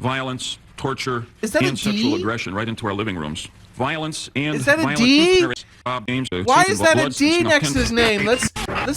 violence, torture, Is that and a D? sexual aggression right into our living rooms. Violence and Is that a violent D? terrorist games. Why is that a D next to his name? Let's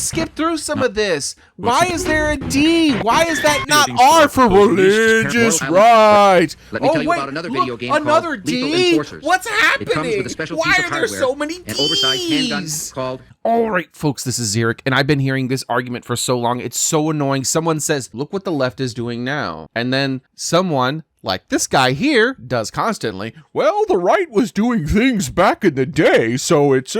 skip through some of this. Why is there a D? Why is that not R for religious right? Let me tell you about another video game another called Lethal D? Enforcers. What's It happening? comes with a special Why piece of are there hardware, so many Ds? an oversized handgun called... All right, folks, this is Xeric, and I've been hearing this argument for so long. It's so annoying. Someone says, look what the left is doing now. And then someone, like this guy here, does constantly, well, the right was doing things back in the day, so it's,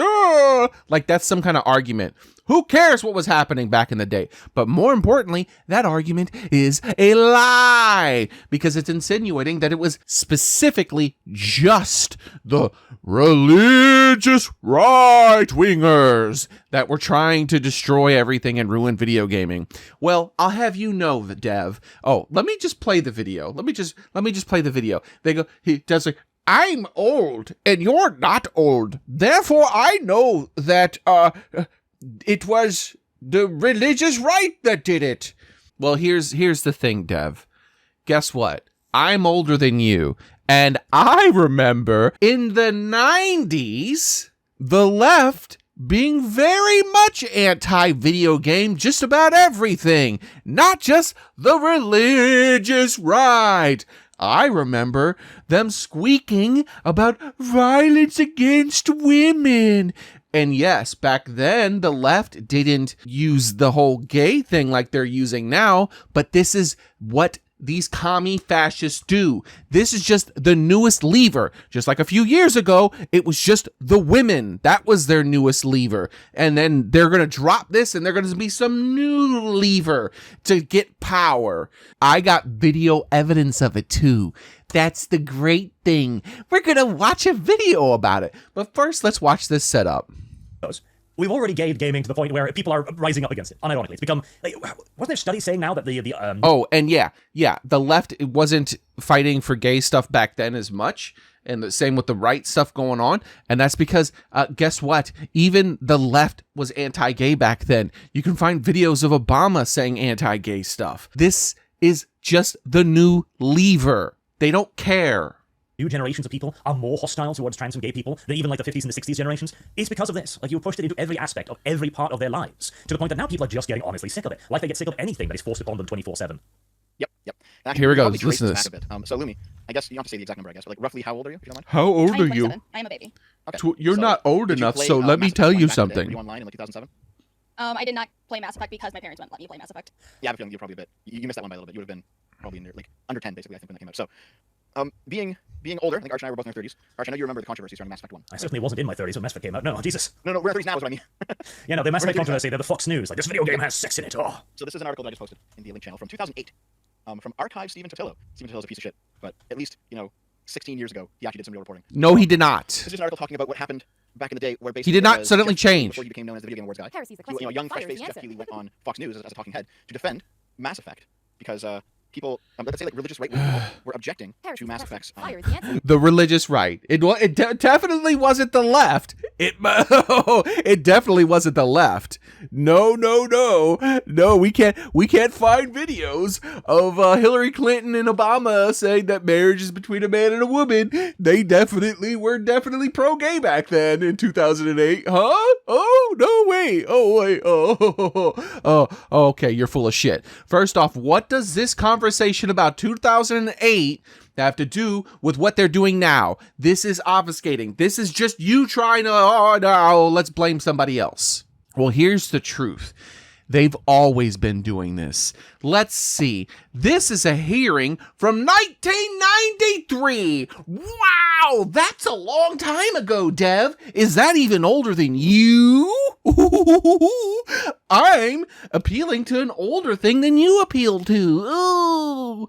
like that's some kind of argument. Who cares what was happening back in the day? But more importantly, that argument is a lie because it's insinuating that it was specifically just the religious right-wingers that were trying to destroy everything and ruin video gaming. Well, I'll have you know the dev. Oh, let me just play the video. Let me just play the video. They go, he does like, I'm old and you're not old. Therefore, I know that, it was the religious right that did it. Well, here's the thing, Dev. Guess what? I'm older than you. And I remember in the 90s, the left being very much anti-video game, just about everything. Not just the religious right. I remember them squeaking about violence against women. And yes, back then, the left didn't use the whole gay thing like they're using now, but this is what these commie fascists do. This is just the newest lever. Just like a few years ago, it was just the women. That was their newest lever. And then they're going to drop this and they're going to be some new lever to get power. I got video evidence of it too. That's the great thing. We're going to watch a video about it. But first, let's watch this setup. We've already gayed gaming to the point where people are rising up against it. Unironically, it's become. Like, wasn't there studies saying now that Oh, and yeah, the left wasn't fighting for gay stuff back then as much, and the same with the right stuff going on, and that's because guess what? Even the left was anti-gay back then. You can find videos of Obama saying anti-gay stuff. This is just the new lever. They don't care. New generations of people are more hostile towards trans and gay people than even like the 50s and the 60s generations. It's because of this. Like, you pushed it into every aspect of every part of their lives to the point that now people are just getting honestly sick of it. Like they get sick of anything that is forced upon them 24/7. Yep. Actually, here we go. Listen to this. So, Lumi, I guess you don't have to say the exact number, I guess, but like roughly how old are you, if you don't mind? How old are you? I am a baby. Okay. You're So, not old did you enough, play, so let me Mass tell Effect you back in the day? something. Were you online in like 2007? I did not play Mass Effect because my parents wouldn't let me play Mass Effect. Yeah, I have a feeling you're probably a bit. You missed that one by a little bit. You would have been probably near, like under 10, basically, I think, when that came out. So, being older, I think Arch and I were both in our 30s. Arch, I know you remember the controversy surrounding Mass Effect 1. I certainly wasn't in my 30s when Mass Effect came out. No, Jesus. No, we're in our 30s now is what I mean. Yeah, no, the Mass We're in Effect our 30s controversy, they're the Fox News. Like, this video game has sex in it. Oh. So this is an article that I just posted in the link channel from 2008, from Archive Stephen Totillo. Stephen Totillo's a piece of shit, but at least, 16 years ago, he actually did some real reporting. No, he did not. This is an article talking about what happened back in the day, where basically He did not suddenly change. Before he became known as the Video Game Awards guy. Heresy's the He, question. a young, Fire is fresh-faced the Jeff answer. Keighley went on Fox News as a talking head to defend Mass Effect because people, let's say like religious right people, were objecting to Mass Effect's. Fire is the answer. The religious right. It definitely wasn't the left. It definitely wasn't the left. No. We can't find videos of Hillary Clinton and Obama saying that marriage is between a man and a woman. They were definitely pro-gay back then in 2008. Huh? Oh, no, wait. Oh, wait. Oh, okay. You're full of shit. First off, what does this conversation about 2008 have to do with what they're doing now? This is obfuscating. This is just you trying to, oh, no, let's blame somebody else. Well, here's the truth. They've always been doing this. Let's see. This is a hearing from 1993. Wow, that's a long time ago, Dev. Is that even older than you? I'm appealing to an older thing than you appeal to. Ooh.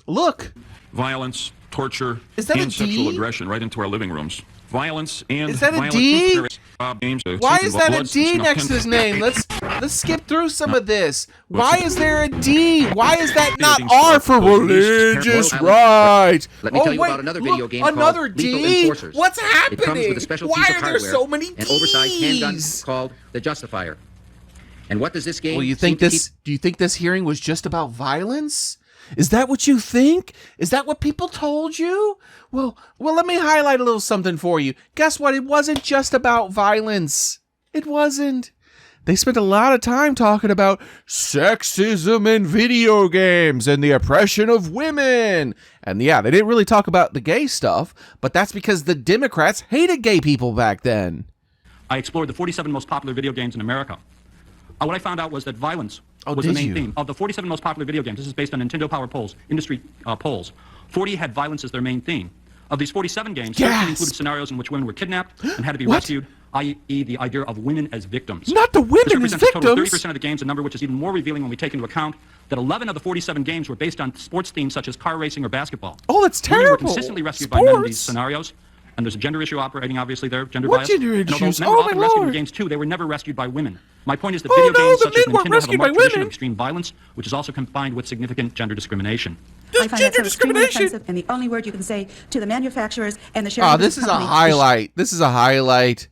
Look. Violence, torture, Is that a and sexual D? aggression right into our living rooms. Violence and Is that a violent D? terrorist games. Why is that a D next to his name? Let's skip through some of this. Why is there a D? Why is that not R for religious right? Let me tell you about another video game another called Lethal D? Enforcers. What's It happening? comes with a special Why piece of are there hardware, so many an oversized handgun Ds? called the Justifier. And what does this game? Well, do you think this hearing was just about violence? Is that what you think? Is that what people told you? Well, let me highlight a little something for you. Guess what? It wasn't just about violence. It wasn't. They spent a lot of time talking about sexism in video games and the oppression of women. And yeah, they didn't really talk about the gay stuff, but that's because the Democrats hated gay people back then. I explored the 47 most popular video games in America. What I found out was that violence was the did main you? theme. Of the 47 most popular video games, this is based on Nintendo Power polls, industry polls, 40 had violence as their main theme. Of these 47 games, 13 Yes! included scenarios in which women were kidnapped and had to be What? rescued, i.e. the idea of women as victims. Not the This women as represents a total of victims. 30% of the games, a number which is even more revealing when we take into account that 11 of the 47 games were based on sports themes such as car racing or basketball. Oh, that's Women were terrible. consistently rescued by men in these Sports? scenarios. And there's a gender issue operating, obviously, there, gender What bias. gender And although issues? men were Oh, often my rescued in Lord. games too, they were never rescued by women. My point is that Oh, video no, games the such as men weren't Nintendo have a rescued by marked tradition women. of extreme violence, which is also combined with significant gender discrimination. I find that gender so extremely discrimination. offensive, and the only word you can say to the manufacturers and the shareholders Oh, this of is a companies highlight. This is a highlight.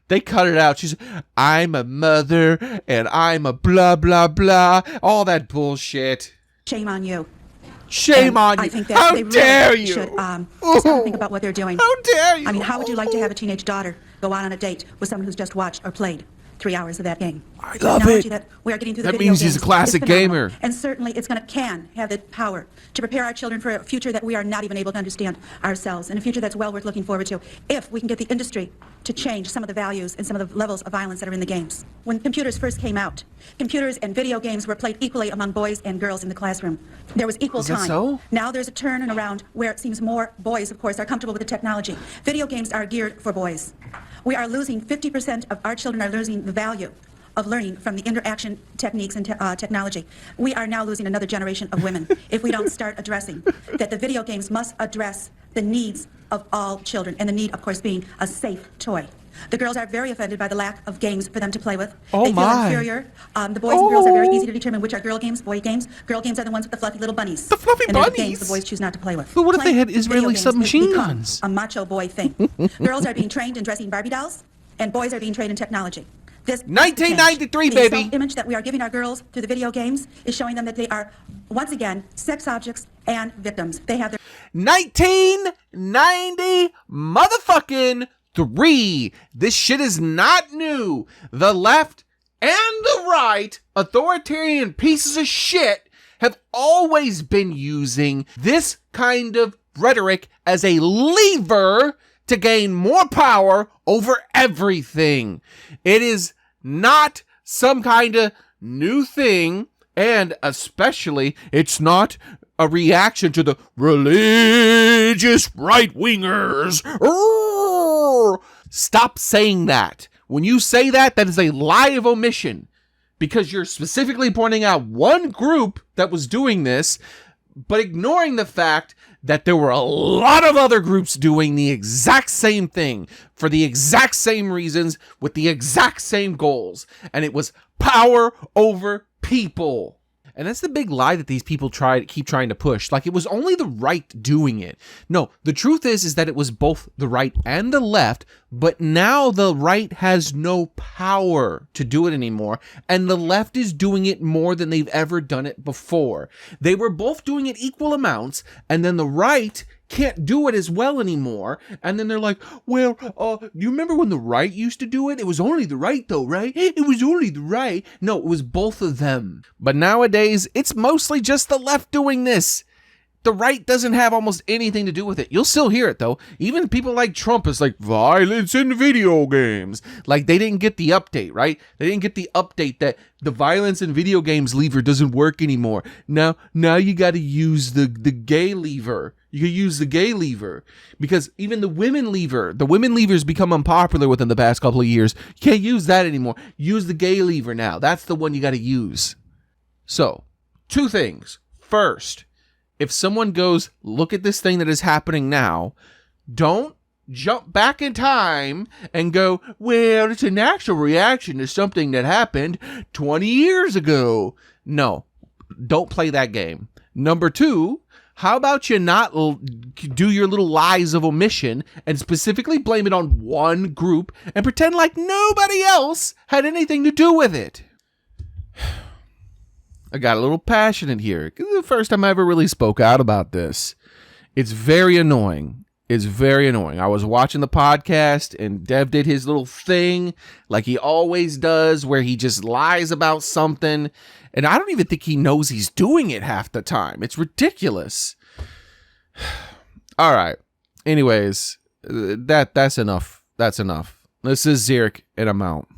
They cut it out. She's, I'm a mother, and I'm a blah, blah, blah. All that bullshit. shame on you. Shame And on I you. think that How they really dare you? should just have to think about what they're doing. How dare you? I mean, how would you like to have a teenage daughter go out on a date with someone who's just watched or played 3 hours of that game? I The love technology it. That we are getting through the That video means he's a games classic is phenomenal. gamer. And certainly it's can have the power to prepare our children for a future that we are not even able to understand ourselves, and a future that's well worth looking forward to if we can get the industry to change some of the values and some of the levels of violence that are in the games. When computers first came out, computers and video games were played equally among boys and girls in the classroom. There was equal Is that time. so? Now there's a turn and around where it seems more boys, of course, are comfortable with the technology. Video games are geared for boys. We are losing 50% of our children are losing the value of learning from the interaction techniques and technology. We are now losing another generation of women if we don't start addressing that the video games must address the needs of all children, and the need, of course, being a safe toy. The girls are very offended by the lack of games for them to play with. Oh, they feel my. inferior. The boys and girls are very easy to determine which are girl games, boy games. Girl games are the ones with the fluffy little bunnies. The fluffy and they're the bunnies? games the boys choose not to play with. But what if they Playing had video Israeli games submachine has become guns? a macho boy thing. Girls are being trained in dressing Barbie dolls, and boys are being trained in technology. This has to change. 1993, The baby. self-image that we are giving our girls through the video games is showing them that they are, once again, sex objects and victims. They have their 1990 motherfucking 3. This shit is not new. The left and the right, authoritarian pieces of shit, have always been using this kind of rhetoric as a lever to gain more power over everything. It is not some kind of new thing, and especially it's not a reaction to the religious right-wingers. Stop saying that. When you say that, that is a lie of omission, because you're specifically pointing out one group that was doing this, but ignoring the fact that there were a lot of other groups doing the exact same thing for the exact same reasons with the exact same goals. And it was power over people. And that's the big lie that these people keep trying to push. Like it was only the right doing it. No, the truth is that it was both the right and the left, but now the right has no power to do it anymore, and the left is doing it more than they've ever done it before. They were both doing it equal amounts, and then the right can't do it as well anymore, and then they're like, well, do you remember when the right used to do it? It was only the right though, right? It was only the right. No, it was both of them. But nowadays, it's mostly just the left doing this. The right doesn't have almost anything to do with it. You'll still hear it though. Even people like Trump is like, violence in video games. Like they didn't get the update, right? They didn't get the update that the violence in video games lever doesn't work anymore. Now you got to use the gay lever. You can use the gay lever, because even the women lever's become unpopular within the past couple of years. You can't use that anymore. Use the gay lever now. That's the one you got to use. So, 2 things. First, if someone goes, look at this thing that is happening now, don't jump back in time and go, well, it's a natural reaction to something that happened 20 years ago. No, don't play that game. Number 2, how about you not do your little lies of omission and specifically blame it on one group and pretend like nobody else had anything to do with it? I got a little passionate here. This is the first time I ever really spoke out about this. It's very annoying. It's very annoying. I was watching the podcast and Dev did his little thing like he always does where he just lies about something. And I don't even think he knows he's doing it half the time. It's ridiculous. All right. Anyways, that's enough. That's enough. This is Zirk and I'm out.